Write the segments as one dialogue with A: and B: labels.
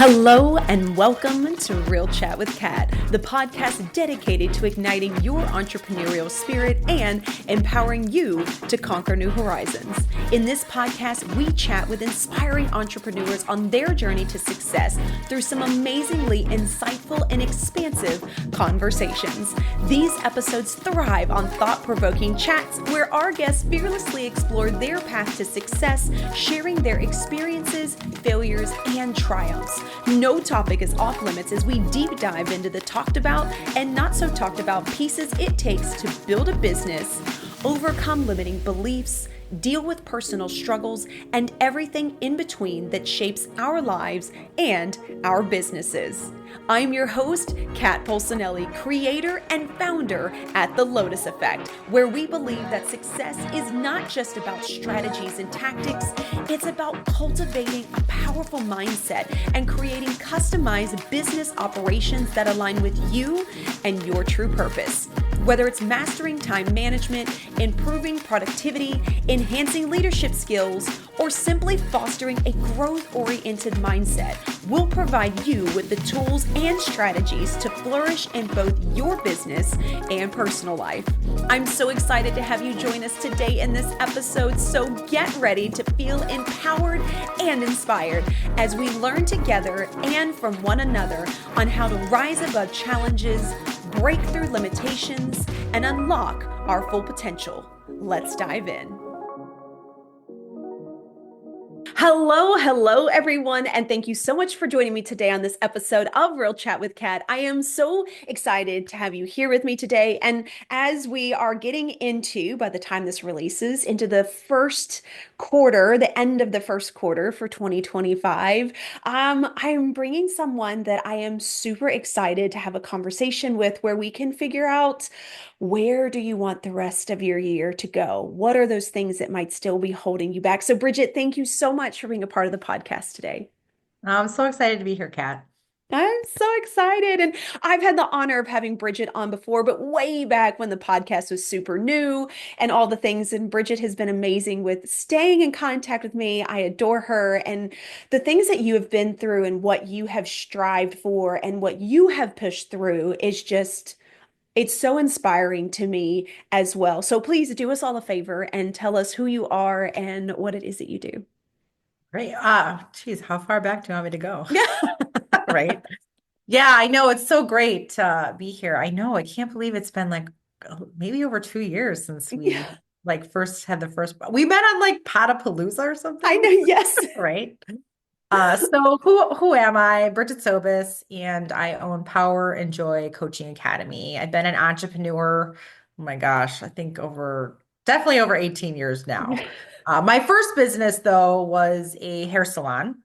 A: Hello and welcome to Real Chat with Kat, the podcast dedicated to igniting your entrepreneurial spirit and empowering you to conquer new horizons. In this podcast, we chat with inspiring entrepreneurs on their journey to success through some amazingly insightful and expansive conversations. These episodes thrive on thought-provoking chats where our guests fearlessly explore their path to success, sharing their experiences, failures, and triumphs. No topic is off limits as we deep dive into the talked about and not so talked about pieces it takes to build a business, overcome limiting beliefs, deal with personal struggles, and everything in between that shapes our lives and our businesses. I'm your host, Kat Polsinelli, creator and founder at The Lotus Effect, where we believe that success is not just about strategies and tactics, it's about cultivating a powerful mindset and creating customized business operations that align with you and your true purpose. Whether it's mastering time management, improving productivity, enhancing leadership skills, or simply fostering a growth-oriented mindset, we'll provide you with the tools and strategies to flourish in both your business and personal life. I'm so excited to have you join us today in this episode, so get ready to feel empowered and inspired as we learn together and from one another on how to rise above challenges, break through limitations, and unlock our full potential. Let's dive in. Hello, everyone, and thank you so much for joining me today on this episode of Real Chat with Kat. I am so excited to have you here with me today, and as we are getting into, by the time this releases, into the first quarter, the end of the first quarter for 2025, I'm bringing someone that I am super excited to have a conversation with where we can figure out, where do you want the rest of your year to go? What are those things that might still be holding you back? So, Brigette, thank you so much for being a part of the podcast today.
B: I'm so excited to be here, Kat.
A: I'm so excited. And I've had the honor of having Brigette on before, but way back when the podcast was super new and all the things. And Brigette has been amazing with staying in contact with me. I adore her. And the things that you have been through and what you have strived for and what you have pushed through is just, it's so inspiring to me as well. So please do us all a favor and tell us who you are and what it is that you do.
B: Great. Geez, how far back do you want me to go?
A: Yeah.
B: Right. Yeah, I know. It's so great to be here. I know. I can't believe it's been like maybe over 2 years since we
A: Yeah.
B: like first had the first, we met on like Potapalooza or
A: I know.
B: something,
A: Yes.
B: right? So who am I? Brigette Sobus, and I own Power and Joy Coaching Academy. I've been an entrepreneur, oh my gosh, I think definitely over 18 years now. My first business though was a hair salon.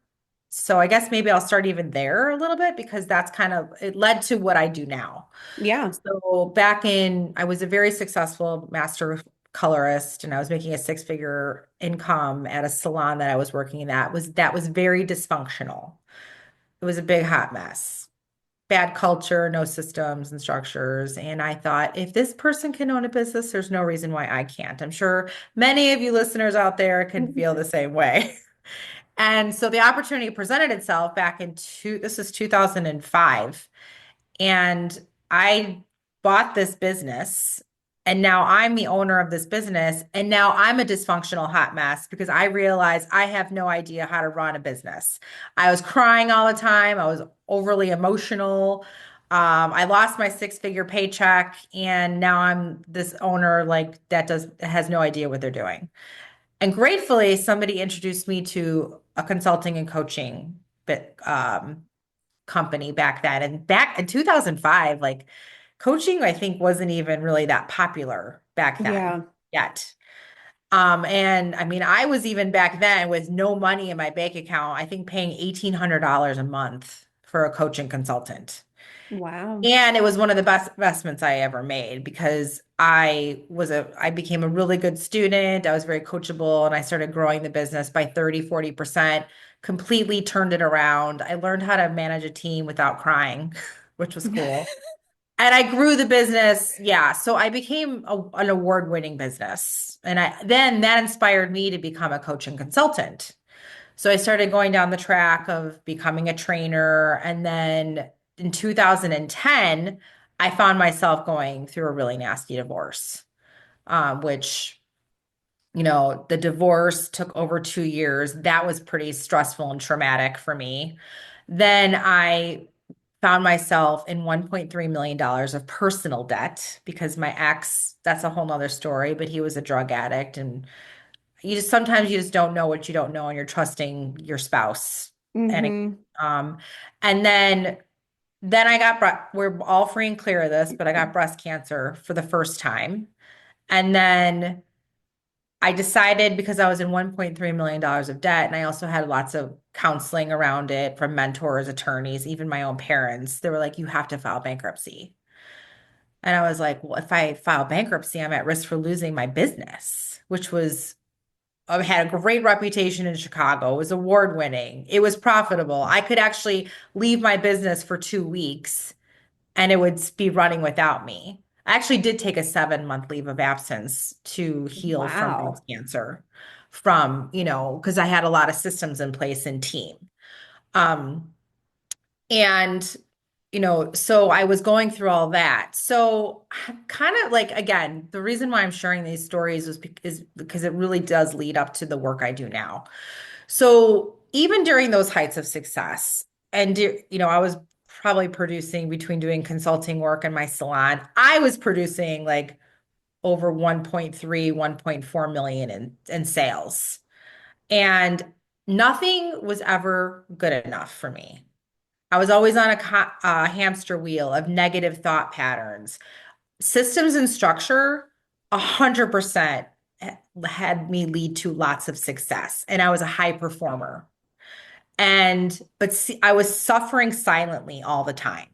B: So I guess maybe I'll start even there a little bit because that's kind of it led to what I do now.
A: Yeah.
B: So I was a very successful master colorist and I was making a six-figure income at a salon that I was working in that was very dysfunctional. It was a big hot mess. Bad culture, no systems and structures. And I thought, if this person can own a business, there's no reason why I can't. I'm sure many of you listeners out there can feel the same way. And so the opportunity presented itself this is 2005. And I bought this business, and now I'm the owner of this business. And now I'm a dysfunctional hot mess because I realized I have no idea how to run a business. I was crying all the time. I was overly emotional. I lost my six-figure paycheck, and now I'm this owner like has no idea what they're doing. And gratefully, somebody introduced me to a consulting and coaching company back then. And back in 2005, like coaching, I think wasn't even really that popular back then
A: Yeah.
B: yet. And I mean, I was even back then with no money in my bank account, I think paying $1,800 a month for a coaching consultant.
A: Wow.
B: And it was one of the best investments I ever made because I became a really good student. I was very coachable and I started growing the business by 30, 40%, completely turned it around. I learned how to manage a team without crying, which was cool. And I grew the business. Yeah. So I became an award-winning business. And then that inspired me to become a coach and consultant. So I started going down the track of becoming a trainer. And then in 2010, I found myself going through a really nasty divorce, which, the divorce took over 2 years. That was pretty stressful and traumatic for me. Then I found myself in $1.3 million of personal debt because my ex, that's a whole nother story, but he was a drug addict. And sometimes you just don't know what you don't know, and you're trusting your spouse. And
A: Mm-hmm.
B: um, and then we're all free and clear of this, but I got breast cancer for the first time. And then I decided, because I was in $1.3 million of debt, and I also had lots of counseling around it from mentors, attorneys, even my own parents. They were like, you have to file bankruptcy. And I was like, well, if I file bankruptcy, I'm at risk for losing my business, which was had a great reputation in Chicago. It was award winning. It was profitable. I could actually leave my business for 2 weeks and it would be running without me. I actually did take a 7-month leave of absence to heal from breast
A: Wow.
B: cancer because I had a lot of systems in place and team. Um, and so I was going through all that. So kind of like, again, the reason why I'm sharing these stories is because it really does lead up to the work I do now. So even during those heights of success, and I was probably producing, between doing consulting work and my salon, I was producing like over 1.3, 1.4 million in sales. And nothing was ever good enough for me. I was always on a hamster wheel of negative thought patterns. Systems and structure, 100% had me lead to lots of success. And I was a high performer. But see, I was suffering silently all the time.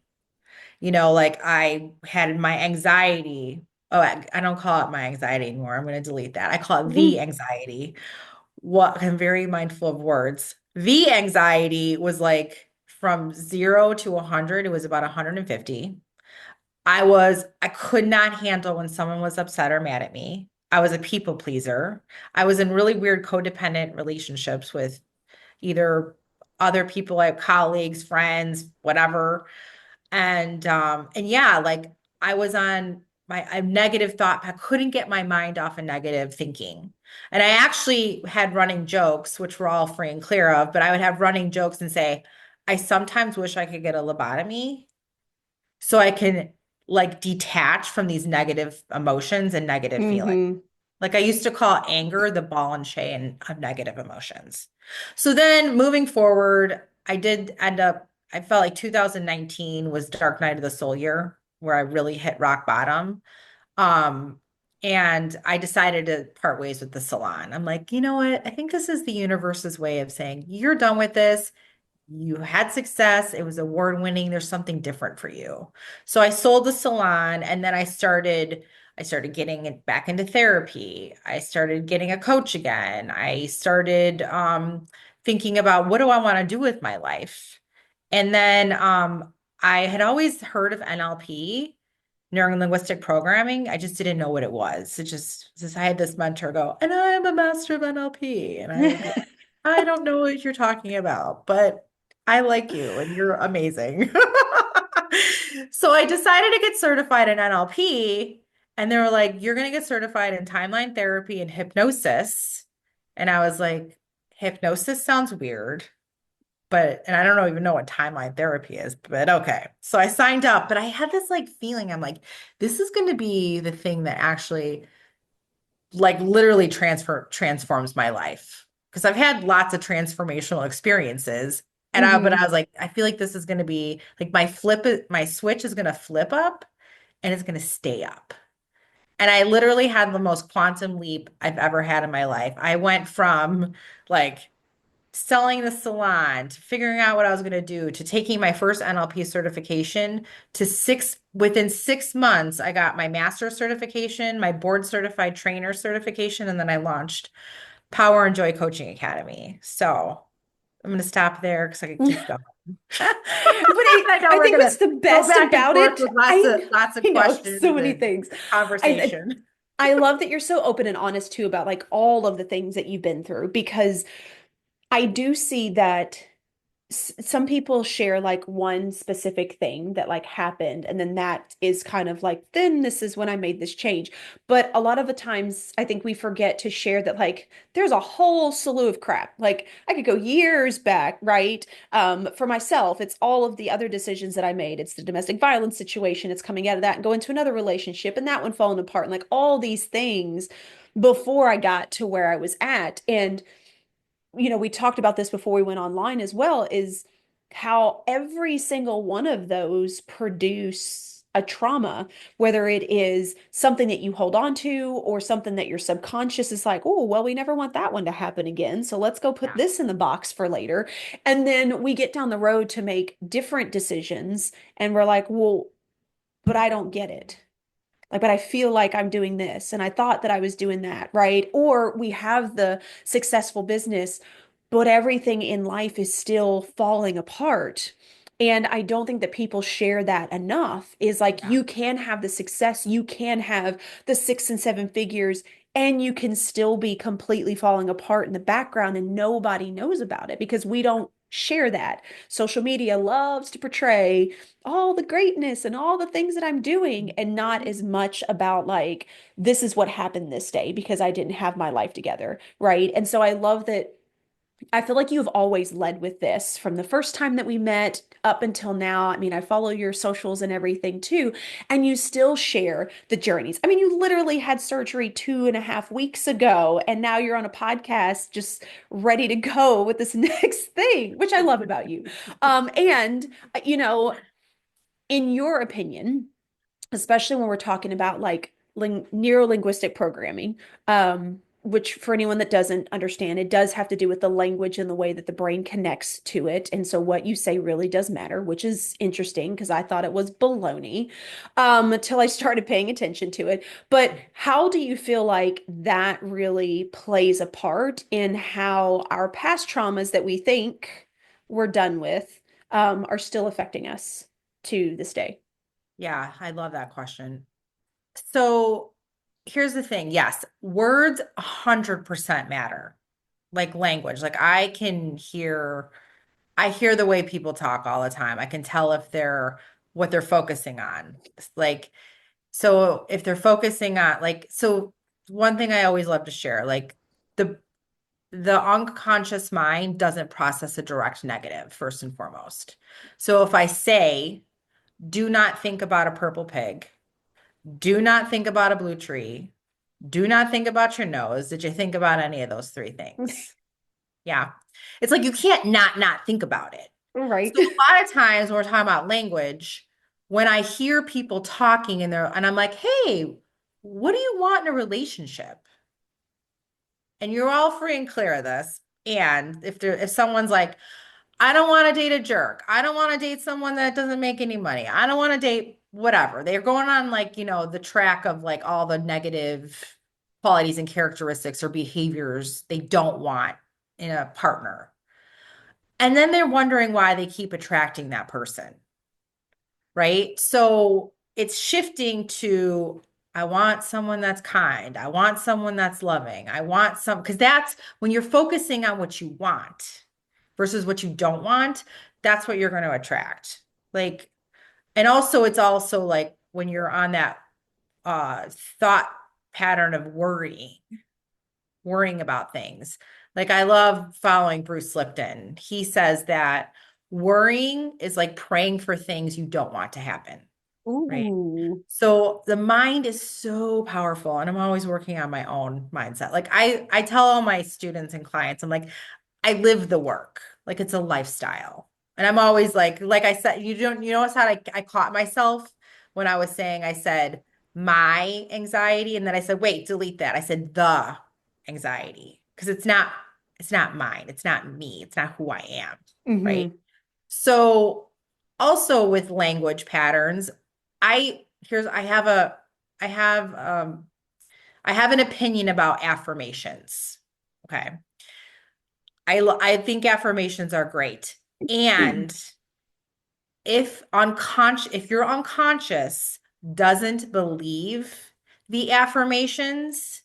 B: Like I had my anxiety. Oh, I don't call it my anxiety anymore. I'm going to delete that. I call it the anxiety. What I'm very mindful of words. The anxiety was like from 0 to 100, it was about 150. I could not handle when someone was upset or mad at me. I was a people pleaser. I was in really weird codependent relationships with either other people, like colleagues, friends, whatever. And yeah, like I was on my a negative thought. I couldn't get my mind off of negative thinking. And I actually had running jokes, which we're all free and clear of, but I would have running jokes and say, I sometimes wish I could get a lobotomy so I can like detach from these negative emotions and negative feelings.
A: Mm-hmm.
B: Like I used to call anger the ball and chain of negative emotions. So then moving forward, I felt like 2019 was Dark Night of the Soul year where I really hit rock bottom. Um, and I decided to part ways with the salon. I'm like, you know what? I think this is the universe's way of saying, you're done with this. You had success. It was award winning. There's something different for you. So I sold the salon and then I started getting it back into therapy. I started getting a coach again. I started thinking about what do I want to do with my life. And then I had always heard of NLP, Neuro-Linguistic Programming. I just didn't know what it was. I had this mentor go, and I'm a master of NLP. And I would be like, I don't know what you're talking about, but I like you and you're amazing. So I decided to get certified in NLP, and they were like, you're going to get certified in timeline therapy and hypnosis. And I was like, hypnosis sounds weird, and I don't even know what timeline therapy is, but okay. So I signed up, but I had this like feeling, I'm like, this is going to be the thing that actually like literally transforms my life. Because I've had lots of transformational experiences. But
A: Mm-hmm.
B: I was like, I feel like this is going to be like my switch is going to flip up and it's going to stay up. And I literally had the most quantum leap I've ever had in my life. I went from like selling the salon to figuring out what I was going to do to taking my first NLP certification to within 6 months, I got my master certification, my board certified trainer certification, and then I launched Power and Joy Coaching Academy. So I'm going to stop there because I could keep going. I know
A: I
B: we're
A: think
B: going to
A: what's the
B: go
A: best
B: back and
A: about
B: forth
A: it,
B: with lots of
A: I know so
B: questions
A: many
B: and
A: things. I
B: conversation.
A: I love that you're so open and honest too about like all of the things that you've been through because I do see that some people share like one specific thing that like happened, and then that is kind of like, then this is when I made this change. But a lot of the times I think we forget to share that like there's a whole slew of crap. Like I could go years back, right? For myself, it's all of the other decisions that I made. It's the domestic violence situation, it's coming out of that and going to another relationship and that one falling apart, and like all these things before I got to where I was at. And we talked about this before we went online as well, is how every single one of those produce a trauma, whether it is something that you hold on to or something that your subconscious is like, oh, well, we never want that one to happen again. So let's go put
B: Yeah.
A: this in the box for later. And then we get down the road to make different decisions and we're like, well, but I don't get it. Like, but I feel like I'm doing this and I thought that I was doing that, right? Or we have the successful business, but everything in life is still falling apart. And I don't think that people share that enough, is like
B: Yeah.
A: you can have the success, you can have the 6 and 7 figures, and you can still be completely falling apart in the background and nobody knows about it because we don't share that. Social media loves to portray all the greatness and all the things that I'm doing, and not as much about like, this is what happened this day because I didn't have my life together, right? And so I love that. I feel like you've always led with this from the first time that we met up until now. I mean, I follow your socials and everything too, and you still share the journeys. I mean, you literally had surgery 2.5 weeks ago, and now you're on a podcast just ready to go with this next thing, which I love about you. And, you know, in your opinion, especially when we're talking about like neuro-linguistic programming, which for anyone that doesn't understand, it does have to do with the language and the way that the brain connects to it. And so what you say really does matter, which is interesting because I thought it was baloney until I started paying attention to it. But how do you feel like that really plays a part in how our past traumas that we think we're done with are still affecting us to this day?
B: Yeah, I love that question. So here's the thing. Yes, words 100% matter. Like language. Like I hear the way people talk all the time. I can tell if they're what they're focusing on. Like, so if they're focusing on so one thing I always love to share, like the the unconscious mind doesn't process a direct negative, first and foremost. So if I say, do not think about a purple pig, do not think about a blue tree, do not think about your nose, did you think about any of those three things? Yeah. It's like you can't not think about it.
A: Right.
B: So a lot of times when we're talking about language, when I hear people talking and I'm like, hey, what do you want in a relationship? And you're all free and clear of this. And if someone's like, I don't want to date a jerk. I don't want to date someone that doesn't make any money. I don't want to date whatever. They're going on like, the track of like all the negative qualities and characteristics or behaviors they don't want in a partner. And then they're wondering why they keep attracting that person, right? So it's shifting to, I want someone that's kind. I want someone that's loving. Because that's when you're focusing on what you want versus what you don't want, that's what you're going to attract. Like, and also it's also like when you're on that thought pattern of worrying about things. Like I love following Bruce Lipton. He says that worrying is like praying for things you don't want to happen, right?
A: Ooh.
B: So the mind is so powerful, and I'm always working on my own mindset. Like I tell all my students and clients, I'm like, I live the work. Like it's a lifestyle. And I'm always like I said, you notice how I caught myself when I was saying, I said my anxiety, and then I said, wait, delete that. I said the anxiety because it's not mine. It's not me. It's not who I am. Right.
A: Hmm.
B: So also with language patterns, I here's I have I have an opinion about affirmations. Okay. I think affirmations are great. And if your unconscious doesn't believe the affirmations,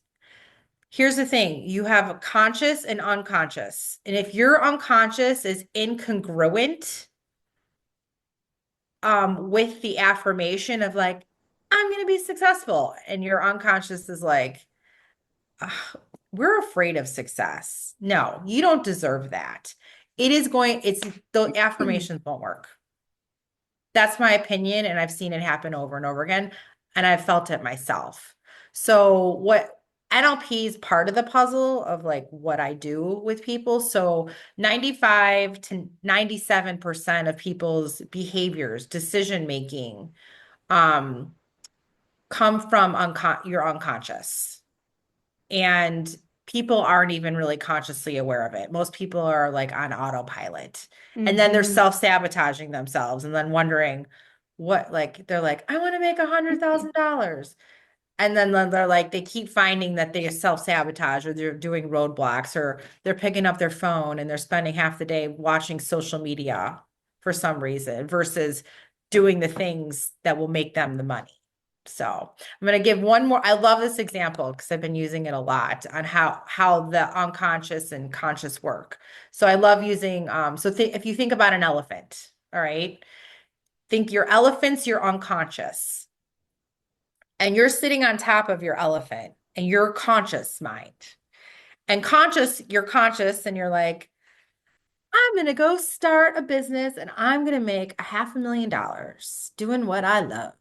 B: Here's the thing, you have conscious and unconscious. And if your unconscious is incongruent with the affirmation of like, I'm going to be successful, and your unconscious is like, "Ugh, we're afraid of success. No, you don't deserve that. The affirmations won't work. That's my opinion, and I've seen it happen over and over again, and I've felt it myself. So what NLP is part of the puzzle of like what I do with people. So 95 to 97% of people's behaviors, decision making, um, come from your unconscious. And people aren't even really consciously aware of it. Most people are like on autopilot. And then they're
A: Hmm.
B: self-sabotaging themselves and then wondering like, they're like, I want to make $100,000. And then they're like, they keep finding that they self-sabotage or they're doing roadblocks or they're picking up their phone and they're spending half the day watching social media for some reason versus doing the things that will make them the money. So I'm going to give one more. I love this example because I've been using it a lot on how the unconscious and conscious work. So I love using if you think about an elephant, all right, think your elephant's your unconscious and you're sitting on top of your elephant and your conscious mind. And you're conscious and you're like, I'm going to go start a business and I'm going to make $500,000 doing what I love.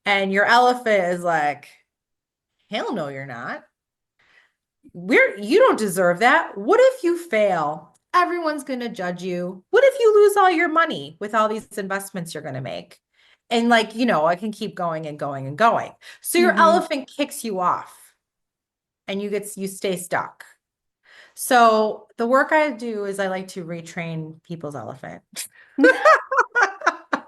B: And your elephant is like, hell no, you're not. You don't deserve that. What if you fail? Everyone's going to judge you. What if you lose all your money with all these investments you're going to make? And like, I can keep going and going and going. So your
A: Hmm.
B: elephant kicks you off and you stay stuck. So the work I do is I like to retrain people's elephant. I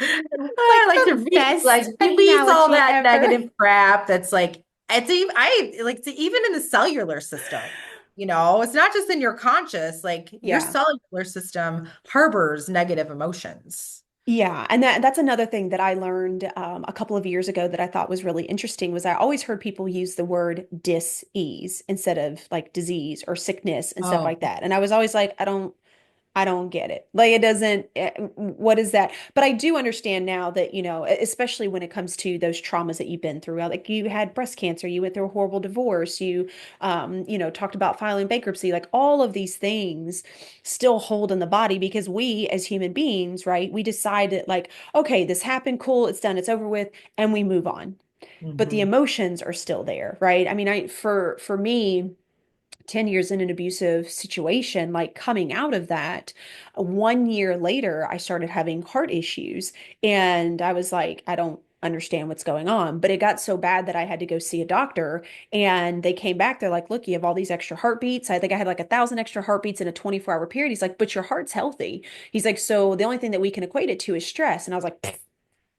A: Like
B: like to
A: the best
B: release all
A: analogy
B: that
A: ever.
B: negative crap that's like it's even I like to even in the cellular system. It's not just in your conscious, like your
A: Yeah.
B: cellular system harbors negative emotions.
A: Yeah, and that's another thing that I learned a couple of years ago that I thought was really interesting was I always heard people use the word dis-ease instead of like disease or sickness and stuff
B: Oh,
A: like that. And I was always like, I don't get it. Like it doesn't, what is that? But I do understand now that, especially when it comes to those traumas that you've been through. Like you had breast cancer, you went through a horrible divorce, talked about filing bankruptcy, like all of these things still hold in the body because we as human beings, right? We decide that like, okay, this happened, cool, it's done, it's over with, and we move on. But the
B: hmm.
A: emotions are still there, right? I mean, for me, 10 years in an abusive situation, like coming out of that, 1 year later, I started having heart issues. And I was like, I don't understand what's going on. But it got so bad that I had to go see a doctor. And they came back. They're like, look, you have all these extra heartbeats. I think I had like 1,000 extra heartbeats in a 24-hour period. He's like, but your heart's healthy. He's like, so the only thing that we can equate it to is stress. And I was like,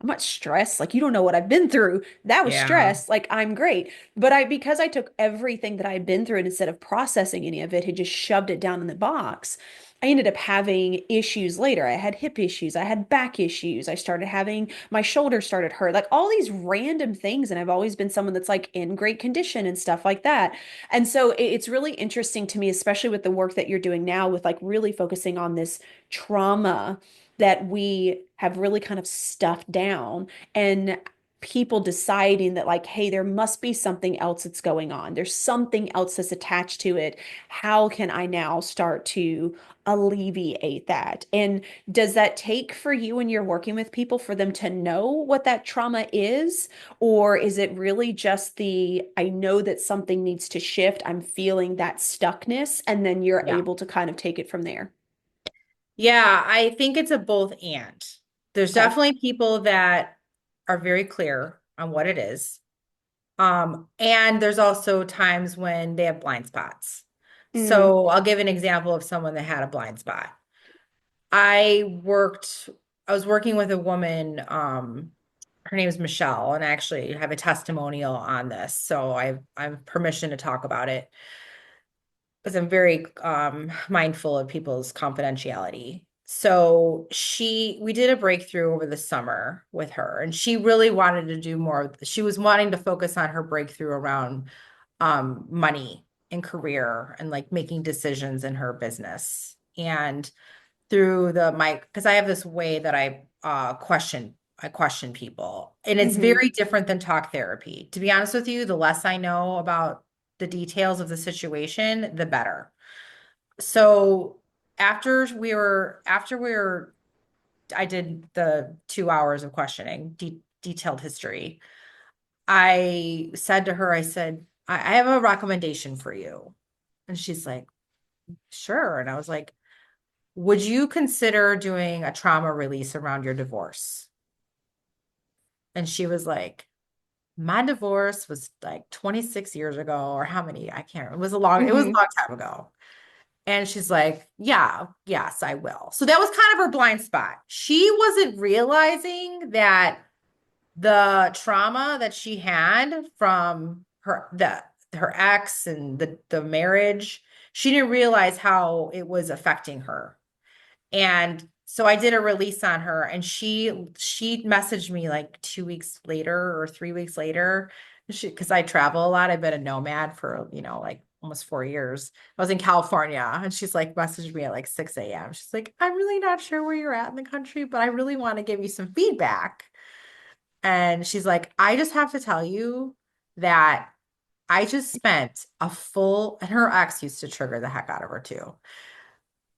A: I'm not stressed. Like, you don't know what I've been through. That was
B: Yeah.
A: stress. Like, I'm great. But because I took everything that I'd been through and instead of processing any of it, had just shoved it down in the box, I ended up having issues later. I had hip issues. I had back issues. I started having my shoulder started hurt, like all these random things. And I've always been someone that's like in great condition and stuff like that. And so it's really interesting to me, especially with the work that you're doing now with like really focusing on this trauma that we have really kind of stuffed down and people deciding that like hey there must be something else that's going on, there's something else that's attached to it, how can I now start to alleviate that? And does that take for you when you're working with people for them to know what that trauma is, or is it really just the I know that something needs to shift, I'm feeling that stuckness, and then you're
B: Yeah.
A: able to kind of take it from there?
B: Yeah, I think it's a both and. There's
A: Okay.
B: definitely people that are very clear on what it is. And there's also times when they have blind spots.
A: Mm.
B: So I'll give an example of someone that had a blind spot. I worked, I was working with a woman, her name is Michelle, and I actually have a testimonial on this. So I have permission to talk about it because I'm very mindful of people's confidentiality. So we did a breakthrough over the summer with her, and she really wanted to do more. She was wanting to focus on her breakthrough around money and career and like making decisions in her business. And through because I have this way that I question people. And it's
A: Mm-hmm.
B: very different than talk therapy. To be honest with you, the less I know about the details of the situation, the better. So I did the 2 hours of questioning, detailed history. I said to her, I said, I have a recommendation for you. And she's like, sure. And I was like, would you consider doing a trauma release around your divorce? And she was like, my divorce was like 26 years ago, or how many? I can't remember. It was a
A: Mm-hmm.
B: long time ago. And she's like, yeah, yes, I will. So that was kind of her blind spot. She wasn't realizing that the trauma that she had from her ex and the marriage, she didn't realize how it was affecting her. And so I did a release on her, and she messaged me like 2 weeks later or 3 weeks later. Because I travel a lot. I've been a nomad for, like almost 4 years. I was in California, and she's like messaged me at like 6 a.m. She's like, I'm really not sure where you're at in the country, but I really want to give you some feedback. And she's like, I just have to tell you that I just spent and her ex used to trigger the heck out of her too.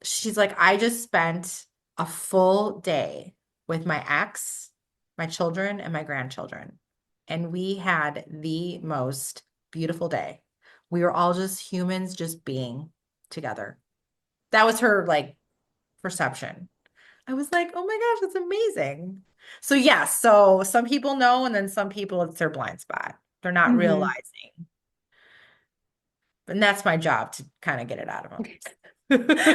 B: She's like, I just spent a full day with my ex, my children, and my grandchildren. And we had the most beautiful day. We were all just humans, just being together. That was her like perception. I was like, oh my gosh, that's amazing. So, yes, so some people know, and then some people it's their blind spot. They're not
A: Mm-hmm.
B: realizing. And that's my job to kind of get it out of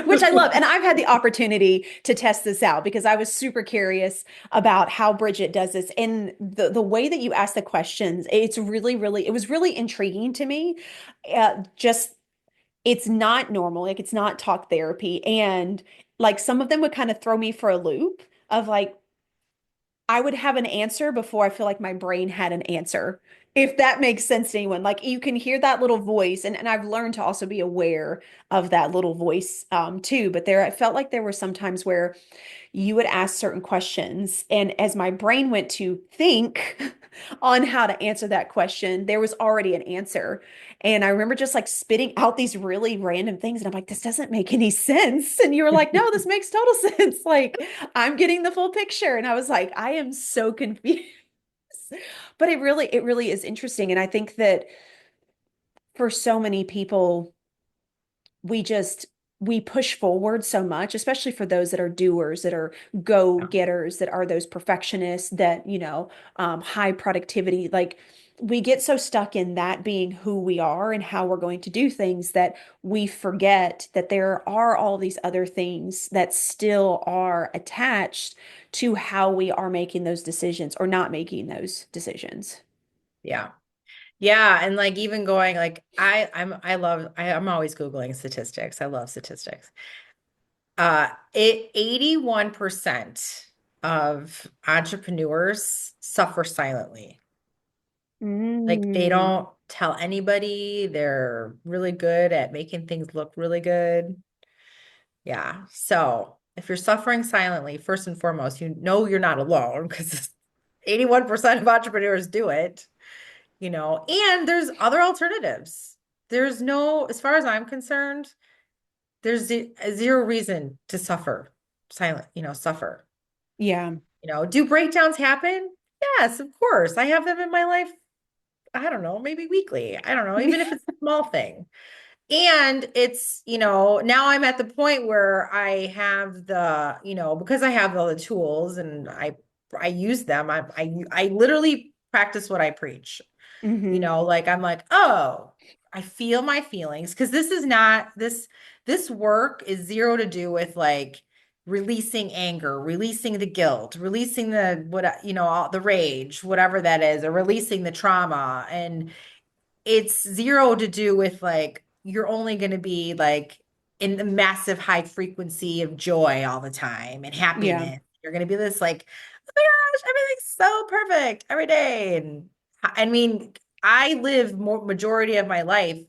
A: Which I love.
B: them.
A: And I've had the opportunity to test this out because I was super curious about how Brigette does this. And the way that you ask the questions, it was really intriguing to me. Just, it's not normal. Like, it's not talk therapy. And like some of them would kind of throw me for a loop of like, I would have an answer before I feel like my brain had an answer. If that makes sense to anyone, like you can hear that little voice, and I've learned to also be aware of that little voice too. But I felt like there were some times where you would ask certain questions, and as my brain went to think on how to answer that question, there was already an answer. And I remember just like spitting out these really random things, and I'm like, this doesn't make any sense. And you were like, no, this makes total sense. Like, I'm getting the full picture. And I was like, I am so confused. But it really is interesting. And I think that for so many people, we just we push forward so much, especially for those that are doers, that are go-getters, that are those perfectionists, that, high productivity. Like, we get so stuck in that being who we are and how we're going to do things that we forget that there are all these other things that still are attached to how we are making those decisions or not making those decisions.
B: Yeah. Yeah. And like even going like I'm always Googling statistics. I love statistics. 81% of entrepreneurs suffer silently. Like they
A: Mm,
B: don't tell anybody. They're really good at making things look really good. Yeah. So if you're suffering silently, first and foremost, you know you're not alone because 81% of entrepreneurs do it, and there's other alternatives. There's no, as far as I'm concerned, there's zero reason to suffer.
A: yeah.
B: Do breakdowns happen? Yes, of course. I have them in my life. I don't know, maybe weekly. I don't know, even if it's a small thing. And it's, now I'm at the point where I have because I have all the tools and I use them. I literally practice what I preach.
A: Hmm.
B: Like I'm like, oh, I feel my feelings because this is not this work is zero to do with like releasing anger, releasing the guilt, releasing all the rage, whatever that is, or releasing the trauma. And it's zero to do with like you're only going to be like in the massive high frequency of joy all the time and
A: Yeah.
B: happiness. You're going to be this like, oh my gosh, everything's so perfect every day. And I mean, I live more majority of my life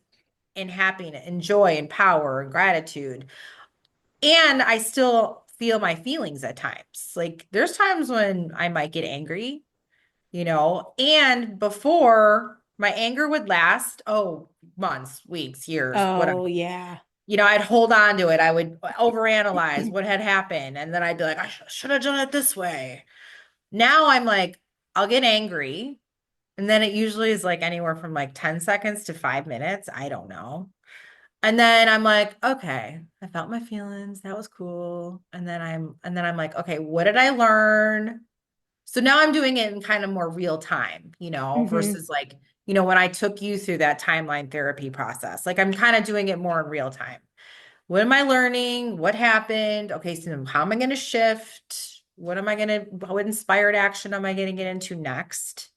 B: in happiness and joy and power and gratitude. And I still feel my feelings at times. Like there's times when I might get angry, and before my anger would last, oh, months, weeks, years, whatever.
A: Oh, yeah.
B: I'd hold on to it. I would overanalyze what had happened. And then I'd be like, I should have done it this way. Now I'm like, I'll get angry. And then it usually is like anywhere from like 10 seconds to 5 minutes. I don't know. And then I'm like, okay, I felt my feelings. That was cool. And then I'm like, okay, what did I learn? So now I'm doing it in kind of more real time,
A: Hmm.
B: versus like, when I took you through that timeline therapy process. Like I'm kind of doing it more in real time. What am I learning? What happened? Okay, so how am I going to shift? What inspired action am I going to get into next?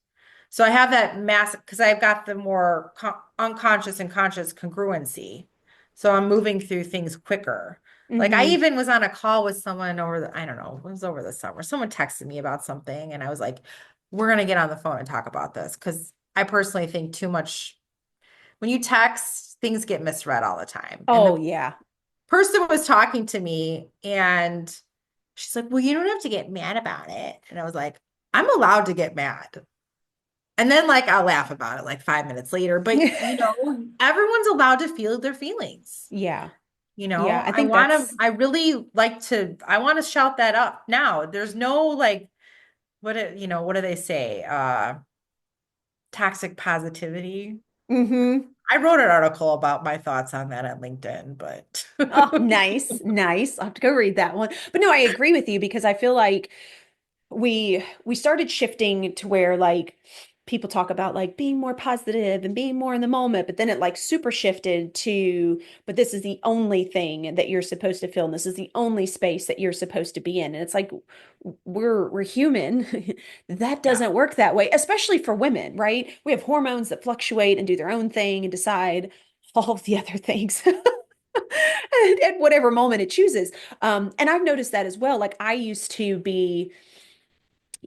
B: So I have that massive, because I've got the more unconscious and conscious congruency. So I'm moving through things quicker. Like I
A: Hmm.
B: even was on a call with someone I don't know, it was over the summer. Someone texted me about something and I was like, we're going to get on the phone and talk about this. Because I personally think too much, when you text, things get misread all the time. And
A: Oh,
B: the
A: yeah.
B: person was talking to me and she's like, well, you don't have to get mad about it. And I was like, I'm allowed to get mad. And then like I'll laugh about it like 5 minutes later. But everyone's allowed to feel their feelings.
A: Yeah. Yeah. I
B: I
A: think
B: want to,
A: that's
B: I really like to, I want to shout that up now. There's no like, what do they say? Toxic positivity.
A: hmm.
B: I wrote an article about my thoughts on that on LinkedIn, but
A: Oh, nice, nice. I'll have to go read that one. But no, I agree with you because I feel like we started shifting to where like people talk about like being more positive and being more in the moment, but then it like super shifted to, but this is the only thing that you're supposed to feel, and this is the only space that you're supposed to be in. And it's like we're human. That
B: yeah.
A: doesn't work that way, especially for women, right? We have hormones that fluctuate and do their own thing and decide all of the other things. At whatever moment it chooses. And I've noticed that as well. Like I used to be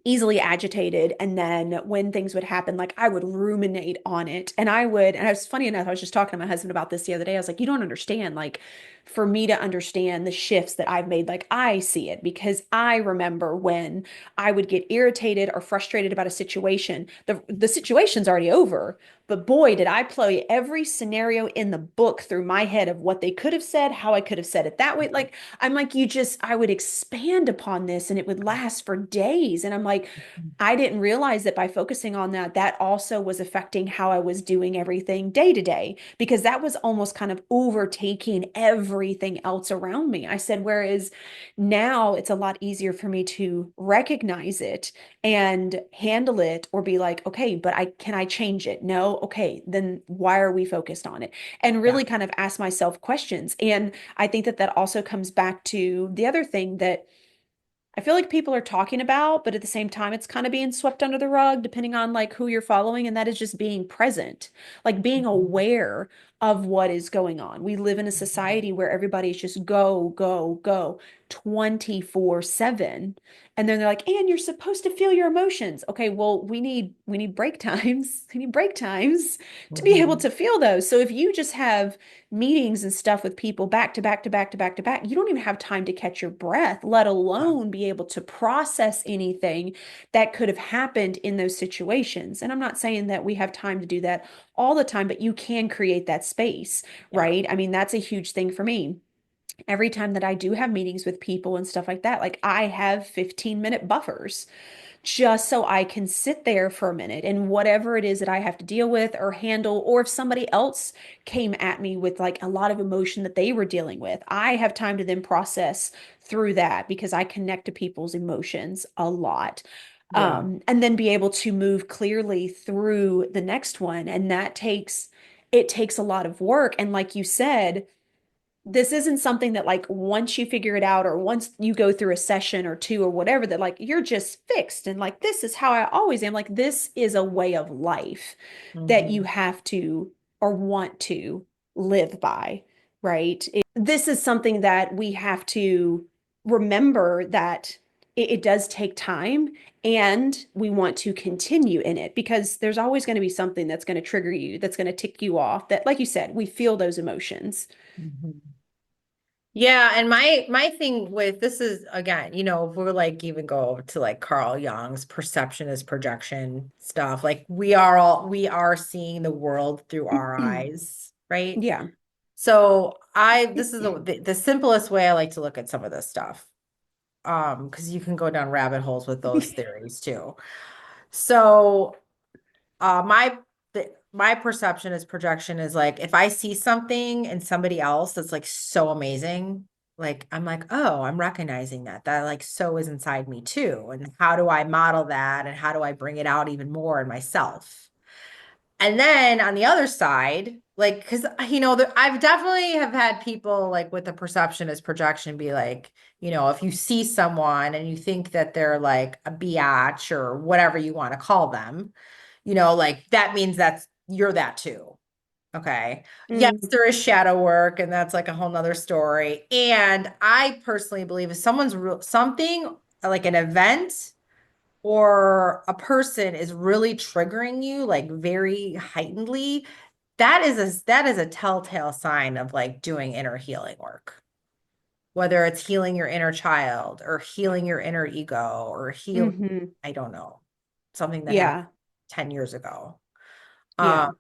A: easily agitated, and then when things would happen, like I would ruminate on it, and I was funny enough, I was just talking to my husband about this the other day. I was like, you don't understand, like for me to understand the shifts that I've made, like I see it because I remember when I would get irritated or frustrated about a situation. The situation's already over, but boy, did I play every scenario in the book through my head of what they could have said, how I could have said it that way. Like I'm like, I would expand upon this and it would last for days. And I'm like, I didn't realize that by focusing on that, that also was affecting how I was doing everything day to day, because that was almost kind of overtaking everything else around me. I said, whereas now it's a lot easier for me to recognize it and handle it or be like, okay, but can I change it? No. Okay. Then why are we focused on it? And
B: Yeah.
A: really kind of ask myself questions. And I think that that also comes back to the other thing that I feel like people are talking about, but at the same time, it's kind of being swept under the rug, depending on like who you're following. And that is just being present, like being
B: Mhm.
A: aware of what is going on. We live in a
B: Mhm.
A: society where everybody's just go, go, go 24/7. And then they're like, and you're supposed to feel your emotions. Okay, well, we need break times. We need break times to be able
B: Mhm.
A: to feel those. So if you just have meetings and stuff with people back to back to back to back to back, you don't even have time to catch your breath, let
B: Yeah.
A: alone be able to process anything that could have happened in those situations. And I'm not saying that we have time to do that all the time, but you can create that space,
B: Yeah.
A: right? I mean, that's a huge thing for me. Every time that I do have meetings with people and stuff like that, like I have 15-minute buffers just so I can sit there for a minute and whatever it is that I have to deal with or handle, or if somebody else came at me with like a lot of emotion that they were dealing with, I have time to then process through that because I connect to people's emotions a lot.
B: Yeah.
A: And then be able to move clearly through the next one. And it takes a lot of work. And like you said, this isn't something that like once you figure it out or once you go through a session or two or whatever that like you're just fixed and like this is how I always am. Like this is a way of life that you
B: Mhm.
A: have to or want to live by, right? This is something that we have to remember that it does take time, and we want to continue in it because there's always going to be something that's going to trigger you, that's going to tick you off, that, like you said, we feel those emotions.
B: Mhm. Yeah, and my thing with this is again, if we're like even go to like Carl Jung's perception is projection stuff, like we are seeing the world through our eyes, right?
A: Yeah.
B: So this is the simplest way I like to look at some of this stuff. Because you can go down rabbit holes with those theories too. So my my perception is projection is like if I see something in somebody else that's like so amazing, like I'm like, oh, I'm recognizing that like so is inside me too. And how do I model that and how do I bring it out even more in myself? And then on the other side, like, because I've definitely have had people like with the perception as projection be like, if you see someone and you think that they're like a biatch or whatever you want to call them, like that means you're that too. Okay. Yes,
A: Mm,
B: there is shadow work, and that's like a whole nother story. And I personally believe if something like an event or a person is really triggering you like very heightenedly, that is a telltale sign of like doing inner healing work. Whether it's healing your inner child or healing your inner ego or
A: hmm.
B: I don't know, something that happened
A: Yeah.
B: 10 years ago. Um,
A: Yeah.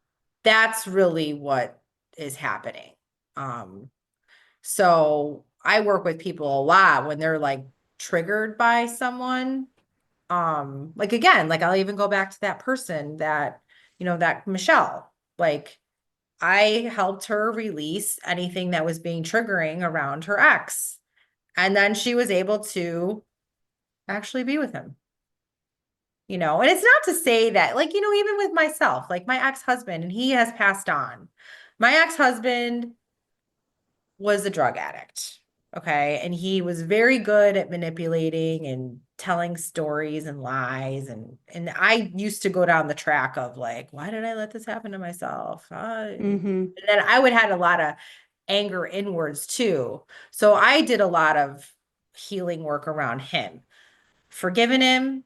B: that's really what is happening. Um, so I work with people a lot when they're like triggered by someone. Like again, like I'll even go back to that person that Michelle, like I helped her release anything that was being triggering around her ex. And then she was able to actually be with him, and it's not to say that, like, even with myself, like my ex-husband, and he has passed on. My ex-husband was a drug addict. Okay. And he was very good at manipulating and telling stories and lies. And I used to go down the track of like, why did I let this happen to myself?
A: Hmm.
B: And then I would had a lot of anger inwards too. So I did a lot of healing work around him, forgiven him,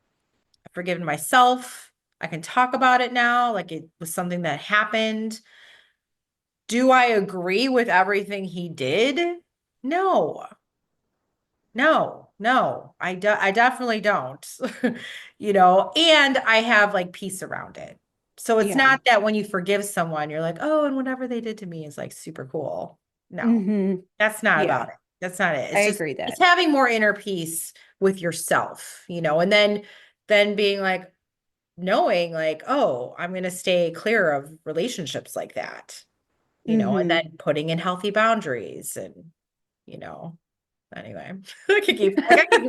B: I've forgiven myself. I can talk about it now. Like it was something that happened. Do I agree with everything he did? No, no, I definitely don't, and I have like peace around it. So it's
A: Yeah.
B: not that when you forgive someone, you're like, oh, and whatever they did to me is like super cool. No,
A: Hmm.
B: that's not about
A: Yeah.
B: it. That's not it.
A: I
B: It's just,
A: agree
B: it's
A: that.
B: having more inner peace with yourself, and then being like, knowing like, oh, I'm going to stay clear of relationships like that, and
A: Hmm.
B: then putting in healthy boundaries and, you know, anyway, I could keep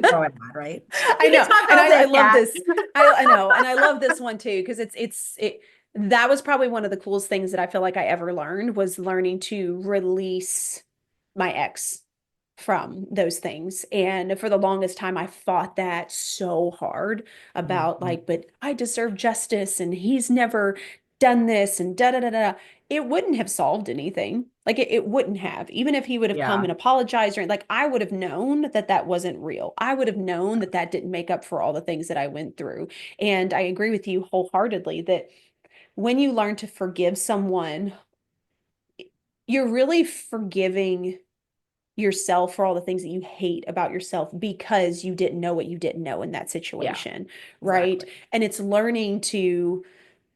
B: going on, right?
A: I
B: We can
A: know.
B: talk
A: And
B: all
A: I
B: day,
A: love
B: Kat.
A: this. I know. And I love this one too, because that was probably one of the coolest things that I feel like I ever learned was learning to release my ex from those things. And for the longest time, I fought that so hard about
B: Mhm.
A: like, but I deserve justice and he's never done this and da da da da. It wouldn't have solved anything. Like it wouldn't have. Even if he would have come
B: Yeah,
A: and apologized or like I would have known that that wasn't real. I would have known that that didn't make up for all the things that I went through. And I agree with you wholeheartedly that when you learn to forgive someone, you're really forgiving yourself for all the things that you hate about yourself because you didn't know what you didn't know in that
B: yeah,
A: situation, right?
B: exactly.
A: And it's learning to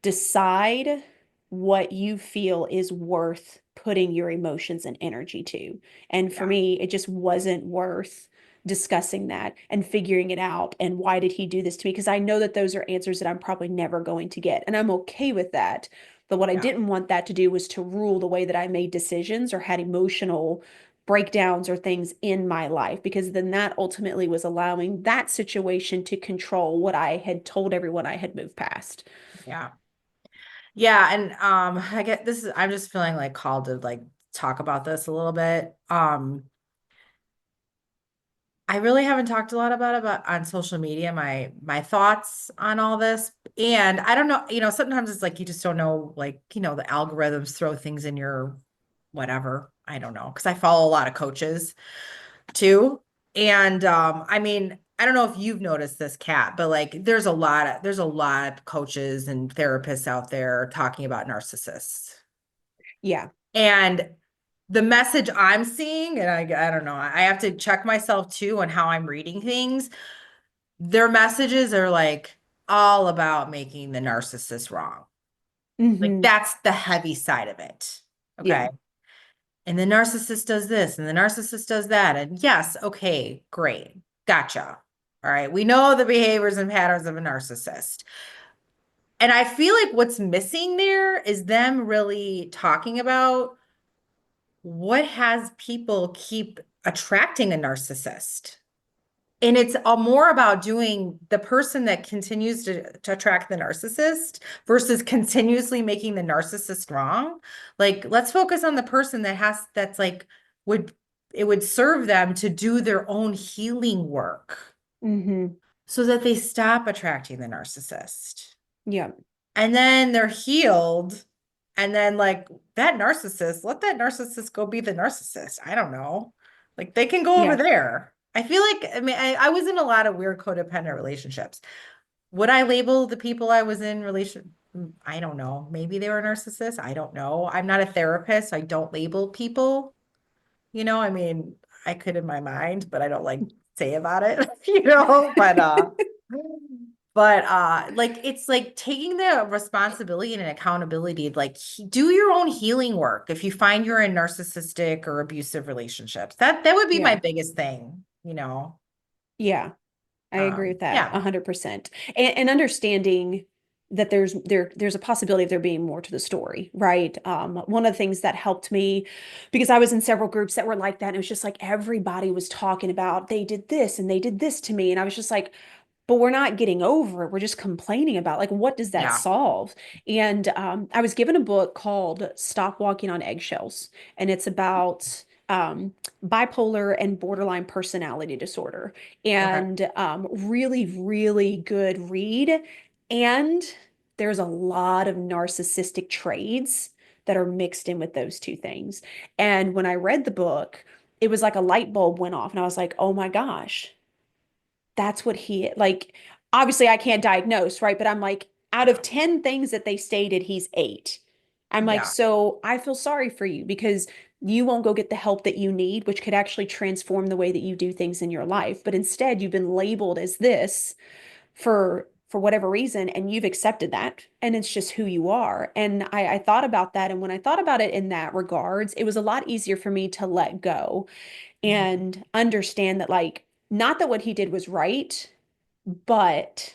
A: decide what you feel is worth putting your emotions and energy to. And for
B: Yeah,
A: me, it just wasn't worth discussing that and figuring it out. And why did he do this to me? Because I know that those are answers that I'm probably never going to get. And I'm okay with that. But what I
B: yeah,
A: didn't want that to do was to rule the way that I made decisions or had emotional breakdowns or things in my life, because then that ultimately was allowing that situation to control what I had told everyone I had moved past.
B: yeah. Yeah, and I get this is I'm just feeling like called to like talk about this a little bit. I really haven't talked a lot about on social media, my thoughts on all this. And I don't know, sometimes it's like you just don't know, like, the algorithms throw things in your whatever. I don't know, because I follow a lot of coaches too. And I mean, I don't know if you've noticed this, Kat, but like there's a lot of coaches and therapists out there talking about narcissists.
A: Yeah.
B: And the message I'm seeing, and I don't know, I have to check myself too on how I'm reading things. Their messages are like all about making the narcissist wrong. Like
A: Hmm.
B: that's the heavy side of it.
A: Yeah.
B: Okay. And the narcissist does this and the narcissist does that. And yes, okay, great. Gotcha. All right. We know the behaviors and patterns of a narcissist. And I feel like what's missing there is them really talking about what has people keep attracting a narcissist. And it's more about doing the person that continues to attract the narcissist versus continuously making the narcissist wrong. Like, let's focus on the person that's like, would it would serve them to do their own healing work
A: Hmm.
B: so that they stop attracting the narcissist.
A: Yeah.
B: And then they're healed. And then, like, that narcissist, let that narcissist go be the narcissist. I don't know. Like, they can go over
A: Yeah.
B: there. I feel like, I mean, I was in a lot of weird codependent relationships. Would I label the people I was in relation? I don't know. Maybe they were narcissists. I don't know. I'm not a therapist, so I don't label people. I mean, I could in my mind, but I don't like say about it, but like it's like taking the responsibility and accountability, like do your own healing work if you find you're in narcissistic or abusive relationships. That would be my
A: Yeah.
B: biggest thing.
A: Yeah. I agree with that
B: Yeah.
A: 100%. And understanding that there's a possibility of there being more to the story, right? One of the things that helped me, because I was in several groups that were like that, and it was just like everybody was talking about they did this and they did this to me, and I was just like, but we're not getting over it. We're just complaining about, like, what does that
B: Yeah.
A: solve? And I was given a book called Stop Walking on Eggshells, and it's about bipolar and borderline personality disorder.
B: Okay.
A: And really, really good read. And there's a lot of narcissistic traits that are mixed in with those two things. And when I read the book, it was like a light bulb went off, and I was like, oh my gosh, that's what he like. Obviously, I can't diagnose, right? But I'm like, out of
B: Yeah.
A: 10 things that they stated, he's eight. I'm like,
B: Yeah.
A: so I feel sorry for you because you won't go get the help that you need, which could actually transform the way that you do things in your life. But instead, you've been labeled as this for whatever reason, and you've accepted that, and it's just who you are. And I thought about that, and when I thought about it in that regards, it was a lot easier for me to let go
B: Mhm.
A: and understand that, like, not that what he did was right, but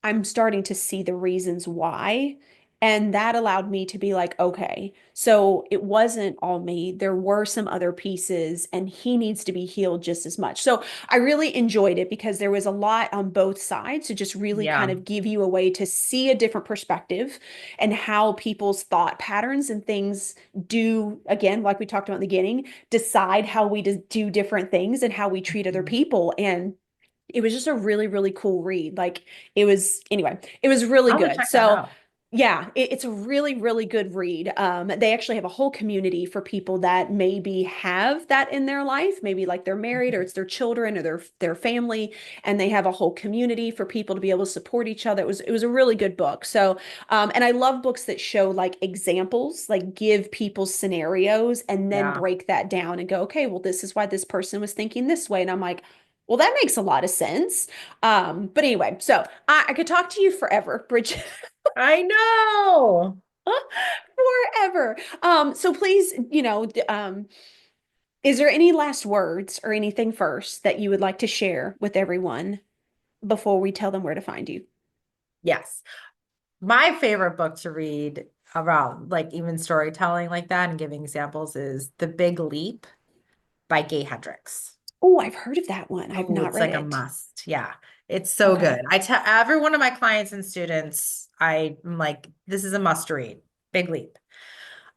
A: I'm starting to see the reasons why. And that allowed me to be like, okay, so it wasn't all me. There were some other pieces, and he needs to be healed just as much. So I really enjoyed it because there was a lot on both sides to just really kind
B: Yeah.
A: of give you a way to see a different perspective and how people's thought patterns and things do, again, like we talked about in the beginning, decide how we do different things and how we treat other
B: Mhm.
A: people. And it was just a really, really cool read. Like, it was, anyway, it was really
B: I'll have to
A: good.
B: check that
A: So
B: out.
A: yeah, it's a really, really good read. They actually have a whole community for people that maybe have that in their life, maybe like they're married or
B: Mhm.
A: it's their children or their family, and they have a whole community for people to be able to support each other. It was a really good book. So, and I love books that show like examples, like give people scenarios and then
B: Yeah.
A: break that down and go, okay, well, this is why this person was thinking this way, and I'm like, well, that makes a lot of sense. But anyway, so I could talk to you forever, Bridget.
B: I know.
A: Forever. So please, is there any last words or anything first that you would like to share with everyone before we tell them where to find you?
B: Yes. My favorite book to read around like even storytelling like that and giving examples is The Big Leap by Gay Hendricks.
A: Oh, I've heard of that one. I've
B: Oh,
A: not
B: it's
A: read
B: like a
A: it.
B: must. Yeah. It's so good.
A: Okay.
B: I tell every one of my clients and students, I'm like, this is a must read. Big Leap.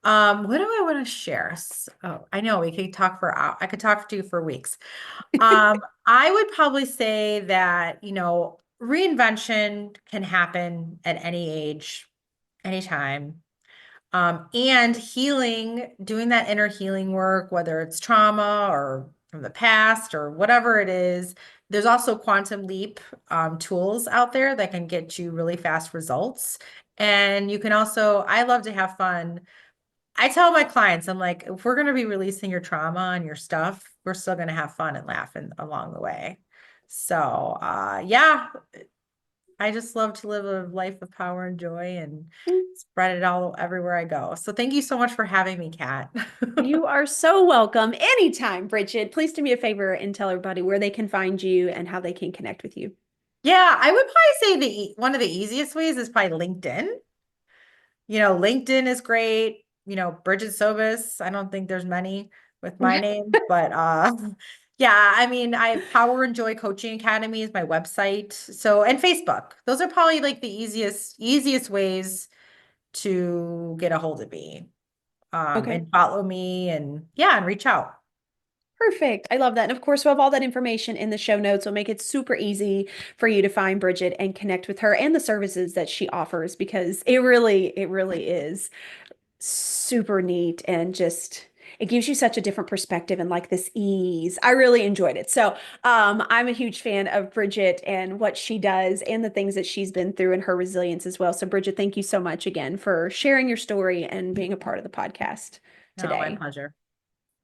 B: What do I want to share? Oh, I know we could talk for I could talk to you for weeks. I would probably say that, reinvention can happen at any age, anytime. And healing, doing that inner healing work, whether it's trauma or from the past or whatever it is. There's also quantum leap tools out there that can get you really fast results. And you can also, I love to have fun. I tell my clients, I'm like, if we're going to be releasing your trauma and your stuff, we're still going to have fun and laughing along the way. So, yeah, I just love to live a life of power and joy and spread it all everywhere I go. So thank you so much for having me, Kat.
A: You are so welcome anytime, Brigette. Please do me a favor and tell everybody where they can find you and how they can connect with you.
B: Yeah, I would probably say one of the easiest ways is probably LinkedIn. LinkedIn is great. Brigette Sobus. I don't think there's many with my name, but yeah, I mean, I have Power and Joy Coaching Academy is my website. So, and Facebook. Those are probably like the easiest ways to get a hold of me.
A: Okay.
B: And follow me and yeah, and reach out.
A: Perfect. I love that. And of course, we'll have all that information in the show notes. We'll make it super easy for you to find Brigette and connect with her and the services that she offers because it really is super neat and just it gives you such a different perspective and like this ease. I really enjoyed it. So I'm a huge fan of Brigette and what she does and the things that she's been through and her resilience as well. So Brigette, thank you so much again for sharing your story and being a part of the podcast
B: No, my
A: today.
B: pleasure.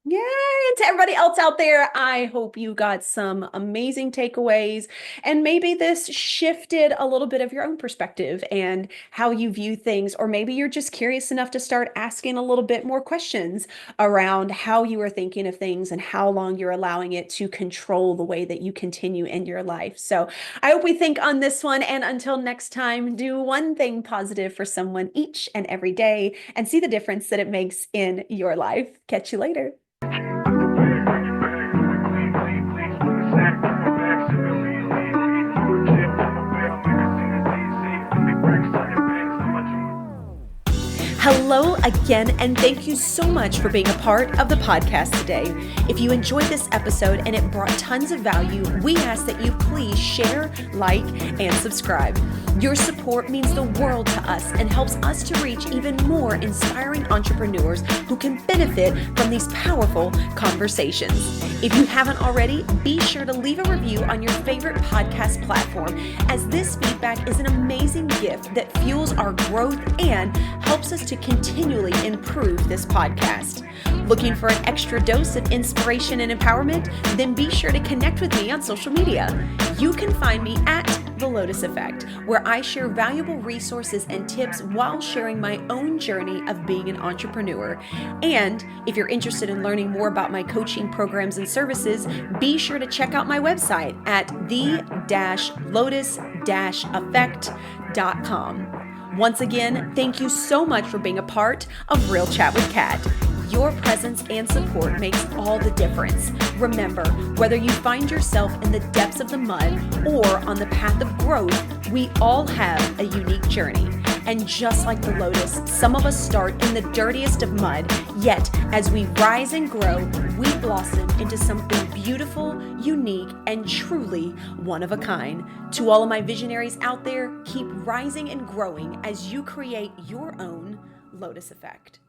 A: Yay! And to everybody else out there, I hope you got some amazing takeaways and maybe this shifted a little bit of your own perspective and how you view things, or maybe you're just curious enough to start asking a little bit more questions around how you are thinking of things and how long you're allowing it to control the way that you continue in your life. So I hope we think on this one. And until next time, do one thing positive for someone each and every day and see the difference that it makes in your life. Catch you later. Hello again, and thank you so much for being a part of the podcast today. If you enjoyed this episode and it brought tons of value, we ask that you please share, like, and subscribe. Your support means the world to us and helps us to reach even more inspiring entrepreneurs who can benefit from these powerful conversations. If you haven't already, be sure to leave a review on your favorite podcast platform, as this feedback is an amazing gift that fuels our growth and helps us to continually improve this podcast. Looking for an extra dose of inspiration and empowerment? Then be sure to connect with me on social media. You can find me at The Lotus Effect, where I share valuable resources and tips while sharing my own journey of being an entrepreneur. And if you're interested in learning more about my coaching programs and services, be sure to check out my website at the-lotus-effect.com. Once again, thank you so much for being a part of Real Chat with Kat. Your presence and support makes all the difference. Remember, whether you find yourself in the depths of the mud or on the path of growth, we all have a unique journey. And just like the lotus, some of us start in the dirtiest of mud, yet as we rise and grow, we blossom into something beautiful, unique, and truly one of a kind. To all of my visionaries out there, keep rising and growing as you create your own Lotus Effect.